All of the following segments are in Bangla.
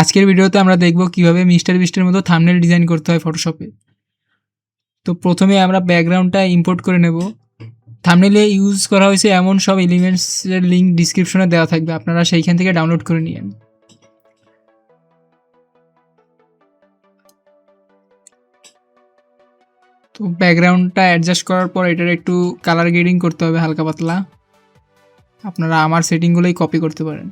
আজকের ভিডিওতে আমরা দেখব কিভাবে মিস্টার বিস্টের মতো থাম্বনেল ডিজাইন করতে হয় ফটোশপে। তো প্রথমে আমরা ব্যাকগ্রাউন্ডটা ইম্পোর্ট করে নেব। থাম্বনেলে ইউজ করা হয়েছে এমন সব এলিমেন্টসের লিঙ্ক ডিসক্রিপশনে দেওয়া থাকবে, আপনারা সেইখান থেকে ডাউনলোড করে নিন। তো ব্যাকগ্রাউন্ডটা অ্যাডজাস্ট করার পর এটার একটু কালার গ্রেডিং করতে হবে হালকা পাতলা। আপনারা আমার সেটিংগুলোই কপি করতে পারেন।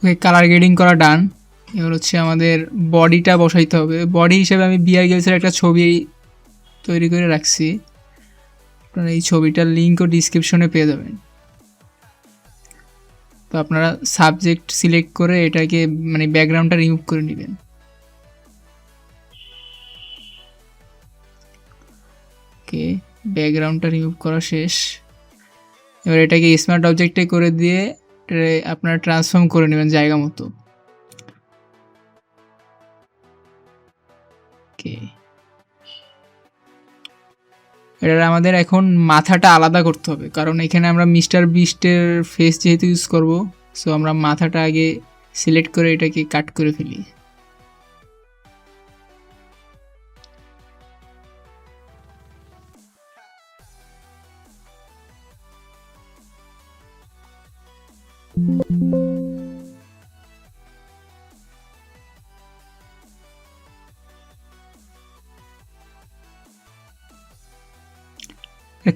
ওকে, কালার গ্রেডিং করা ডান। এবার হচ্ছে আমাদের বডিটা বসাইতে হবে। বডি হিসেবে আমি বিয়ার গেলসের একটা ছবি তৈরি করে রাখছি, আপনারা এই ছবিটার লিঙ্কও ডিসক্রিপশনে পেয়ে যাবেন। তো আপনারা সাবজেক্ট সিলেক্ট করে এটাকে মানে ব্যাকগ্রাউন্ডটা রিমুভ করে নেবেন। ওকে, ব্যাকগ্রাউন্ডটা রিমুভ করা শেষ। এবার এটাকে স্মার্ট অবজেক্টে করে দিয়ে আপনারা ট্রান্সফর্ম করে নেবেন জায়গা মতো। ওকে, এটার আমাদের এখন মাথাটা আলাদা করতে হবে, কারণ এখানে আমরা মিস্টার বিস্টের ফেস যেহেতু ইউজ করব, সো আমরা মাথাটা আগে সিলেক্ট করে এটাকে কাট করে ফেলি।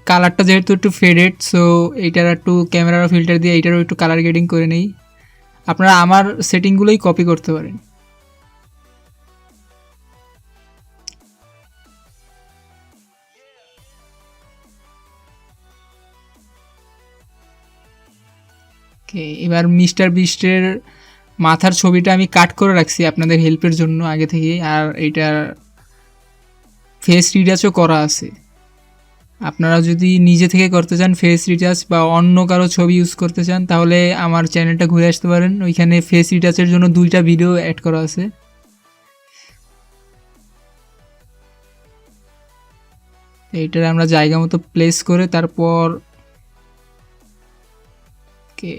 কালারটা যেহেতু একটু ফেডেড, সো এইটার একটু ক্যামেরার ফিল্টার দিয়ে এইটারও একটু কালার গ্রেডিং করে নেই। আপনারা আমার সেটিংগুলোই কপি করতে পারেন। ওকে, এবার মিস্টার বিস্টের মাথার ছবিটা আমি কাট করে রাখছি আপনাদের হেল্পের জন্য আগে থেকে, আর এইটার ফেস রিটাচও করা আছে। আপনারা যদি নিজে থেকে করতে চান ফেস রিটাচ বা অন্য কারো ছবি ইউজ করতে চান, তাহলে আমার চ্যানেলটা ঘুরে আসতে পারেন, ওইখানে ফেস রিটাচের জন্য 2টা ভিডিও অ্যাড করা আছে। এইটার আমরা জায়গা মতো প্লেস করে তারপর কে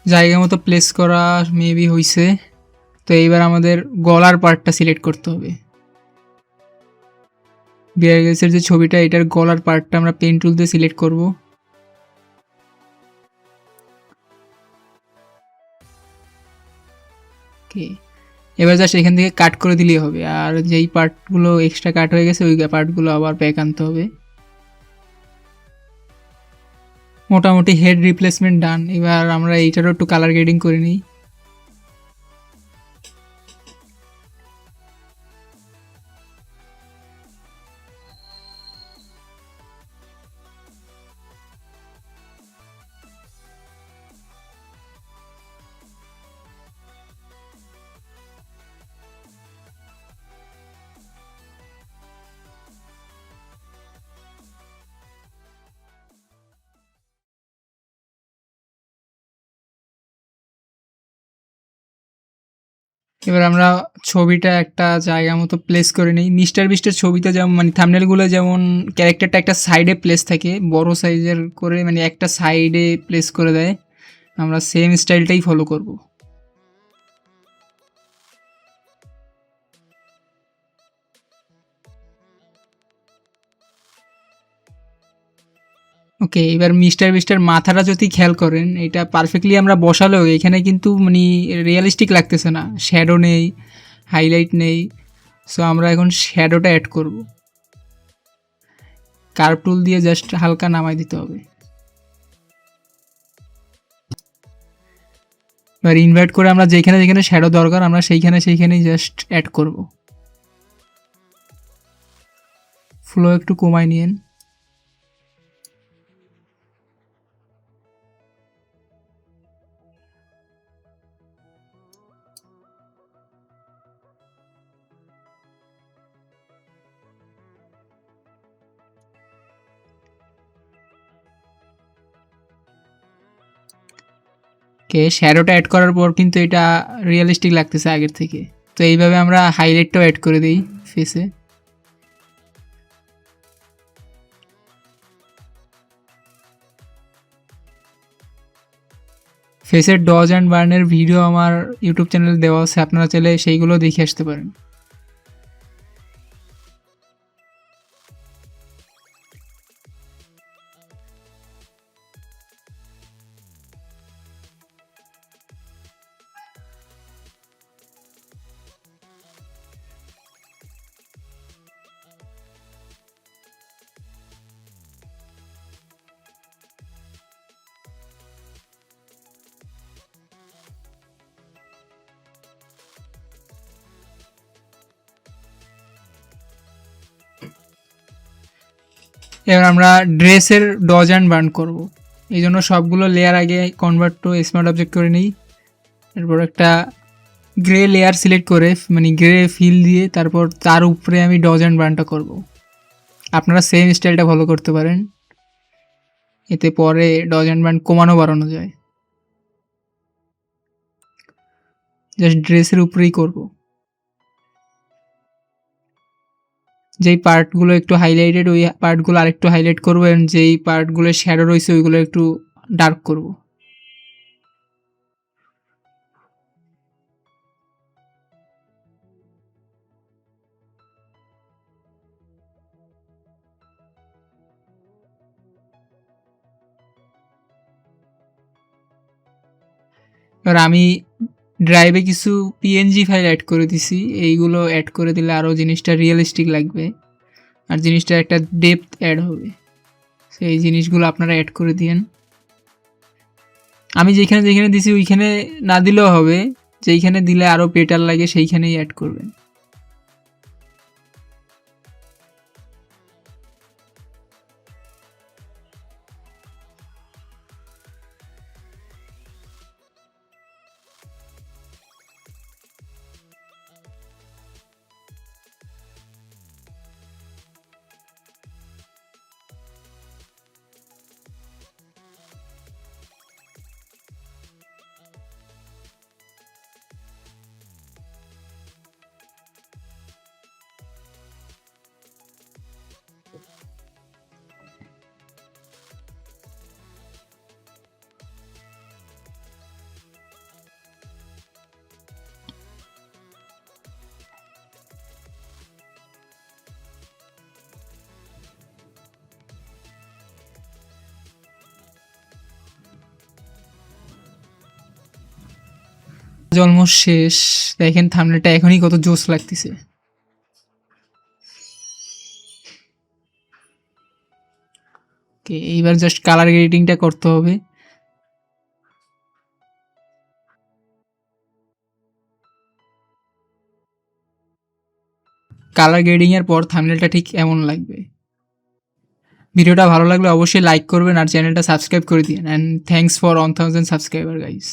জায়গা মতো প্লেস করা মেবি হয়েছে। তো এইবার আমাদের গলার পার্টটা সিলেক্ট করতে হবে। বিয়ার গ্রিলসের যে ছবিটা, এটার গলার পার্টটা আমরা পেন টুল দিয়ে সিলেক্ট করব। ওকে, এবার জাস্ট এখান থেকে কাট করে দিলেই হবে, আর যেই পার্টগুলো এক্সট্রা কাট হয়ে গেছে ওই পার্টগুলো আবার ব্যাক আনতে হবে। মোটামুটি হেড রিপ্লেসমেন্ট ডান। এবার আমরা এইটারও একটু কালার গ্রেডিং করে নিই। এবার আমরা ছবিটা একটা জায়গা মতো প্লেস করে নিই। মিস্টার বিস্টের ছবিতে যেমন মানে থাম্বনেলগুলো যেমন ক্যারেক্টারটা একটা সাইডে প্লেস থাকে, বড় সাইজের করে মানে একটা সাইডে প্লেস করে দেয়, আমরা সেম স্টাইলটাই ফলো করব। ওকে, এবার মিস্টার বিস্টের মাথাটা যদি খেয়াল করেন, এটা পারফেক্টলি আমরা বসালেও এখানে কিন্তু মানে রিয়েলিস্টিক লাগতেছে না, শ্যাডো নেই, হাইলাইট নেই। সো আমরা এখন শ্যাডোটা অ্যাড করব। কার্ভ টুল দিয়ে জাস্ট হালকা নামাই দিতে হবে। এবার ইনভার্ট করে আমরা যেখানে যেখানে শ্যাডো দরকার আমরা সেইখানেই জাস্ট অ্যাড করব। ফ্লো একটু কমায় নিয়েন। কে শ্যাডোটা অ্যাড করার পর কিন্তু এটা রিয়েলিস্টিক লাগতেছে আগের থেকে। তো এইভাবে আমরা হাইলাইটটাও অ্যাড করে দিই ফেসে। ফেসের ডজ অ্যান্ড বার্নের ভিডিও আমার ইউটিউব চ্যানেলে দেওয়া আছে, আপনারা চাইলে সেইগুলো দেখে আসতে পারেন। এবার আমরা ড্রেসের ডজ অ্যান্ড বার্ন করব, এই জন্য সবগুলো লেয়ার আগে কনভার্ট টু স্মার্ট অবজেক্ট করে নিই। এরপর একটা গ্রে লেয়ার সিলেক্ট করে, মানে গ্রে ফিল দিয়ে, তারপর তার উপরে আমি ডজ অ্যান্ড বার্নটা করব। আপনারা সেম স্টাইলটা ফলো করতে পারেন, এতে পরে ডজ অ্যান্ড বার্ন কমানো বাড়ানো যায়। জাস্ট ড্রেসের উপরেই করব। যেই পার্টগুলো একটু হাইলাইটেড ওই পার্টগুলো আরেকটু হাইলাইট করবো, এবং যেই পার্টগুলো শ্যাডো রয়েছে ওইগুলো একটু ডার্ক করব। এবার আমি ড্রাইভে কিছু পিএনজি ফাইল অ্যাড করে দিছি, এইগুলো অ্যাড করে দিলে আরও জিনিসটা রিয়েলিস্টিক লাগবে আর জিনিসটা একটা ডেপথ অ্যাড হবে। সেই জিনিসগুলো আপনারা অ্যাড করে দিয়েন। আমি যেখানে যেখানে দিছি ওইখানে না দিলেও হবে, যেইখানে দিলে আরও বেটার লাগে সেইখানেই অ্যাড করবেন। অলমোস্ট শেষ, দেখেন থাম্বনেলটা এখনই কত জোস লাগতেছে। ওকে, এইবার জাস্ট কালার গ্রেডিংটা করতে হবে। কালার গ্রেডিং এর পর থাম্বনেলটা ঠিক এমন লাগবে। ভিডিওটা ভালো লাগলে অবশ্যই লাইক করবেন আর চ্যানেলটা সাবস্ক্রাইব করে দিন। And thanks for 1000 subscriber guys.